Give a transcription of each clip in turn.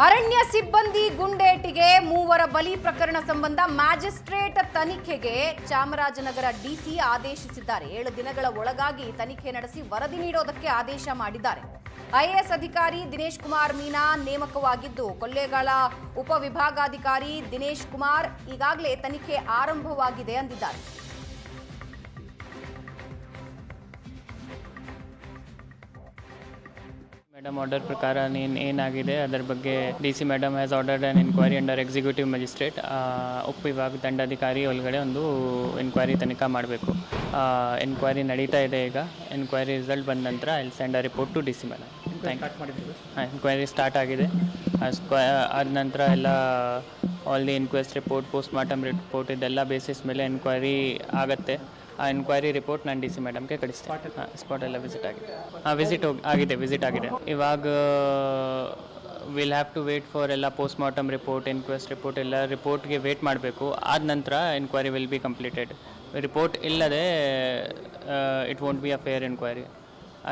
ಅರಣ್ಯ ಸಿಬ್ಬಂದಿ ಗುಂಡೇಟಿಗೆ ಮೂವರ ಬಲಿ ಪ್ರಕರಣ ಸಂಬಂಧ ಮ್ಯಾಜಿಸ್ಟ್ರೇಟ್ ತನಿಖೆಗೆ ಚಾಮರಾಜನಗರ ಡಿಸಿ ಆದೇಶಿಸಿದ್ದಾರೆ. 7 ದಿನಗಳ ಒಳಗಾಗಿ ತನಿಖೆ ನಡೆಸಿ ವರದಿ ನೀಡೋದಕ್ಕೆ ಆದೇಶ ಮಾಡಿದ್ದಾರೆ. ಐಎಎಸ್ ಅಧಿಕಾರಿ ದಿನೇಶ್ ಕುಮಾರ್ ಮೀನಾ ನೇಮಕವಾಗಿದ್ದು, ಕೊಳ್ಳೇಗಾಲ ಉಪವಿಭಾಗಾಧಿಕಾರಿ ದಿನೇಶ್ ಕುಮಾರ್ ಈಗಾಗಲೇ ತನಿಖೆ ಆರಂಭವಾಗಿದೆ ಅಂದಿದ್ದಾರೆ. ಮೇಡಮ್ ಆರ್ಡರ್ ಪ್ರಕಾರ ಏನಾಗಿದೆ ಅದರ ಬಗ್ಗೆ DC madam has ordered on enquiry under executive magistrate. ಉಪವಿಭಾಗ ದಂಡಾಧಿಕಾರಿ ಒಳಗಡೆ ಒಂದು ಎನ್ಕ್ವೈರಿ ತನಿಖಾ ಮಾಡಬೇಕು. ಎನ್ಕ್ವೈರಿ ನಡೀತಾ ಇದೆ. ಈಗ ಎನ್ಕ್ವೈರಿ ರಿಸಲ್ಟ್ ಬಂದ ನಂತರ I will send a report to DC madam. Enquiry start ಆಗಿದೆ. ಆದ ನಂತರ ಎಲ್ಲ all the inquest report, post mortem report ಇದೆಲ್ಲ ಬೇಸಿಸ್ ಮೇಲೆ ಎನ್ಕ್ವೈರಿ ಆಗುತ್ತೆ. ಆ ಎನ್ಕ್ವೈರಿ ರಿಪೋರ್ಟ್ ನಾನು DC ಮೇಡಮ್ಗೆ ಕಳಿಸ್ತೇನೆ. ಸ್ಪಾಟ್ ಎಲ್ಲ ವಿಸಿಟ್ ಆಗಿದೆ. ವಿಸಿಟ್ ಆಗಿದೆ. ಇವಾಗ will have to wait for ಎಲ್ಲ post mortem report, inquest report ಎಲ್ಲ ರಿಪೋರ್ಟ್ಗೆ ವೇಟ್ ಮಾಡಬೇಕು. ಆದ ನಂತರ enquiry will be completed. Report ಇಲ್ಲದೆ it won't be a fair enquiry.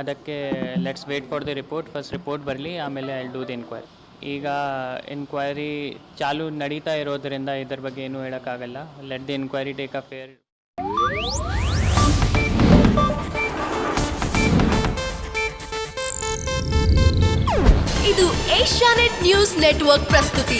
ಅದಕ್ಕೆ let's wait for the report. First report ಬರಲಿ, ಆಮೇಲೆ I will do the enquiry. ಈಗ ಎನ್ಕ್ವೈರಿ ಚಾಲು ನಡೀತಾ ಇರೋದರಿಂದ ಇದರ ಬಗ್ಗೆ ಏನೂ ಹೇಳೋಕ್ಕಾಗಲ್ಲ. Let the enquiry take a fair. ಇದು ಏಷ್ಯಾನೆಟ್ ನ್ಯೂಸ್ ನೆಟ್ವರ್ಕ್ ಪ್ರಸ್ತುತಿ.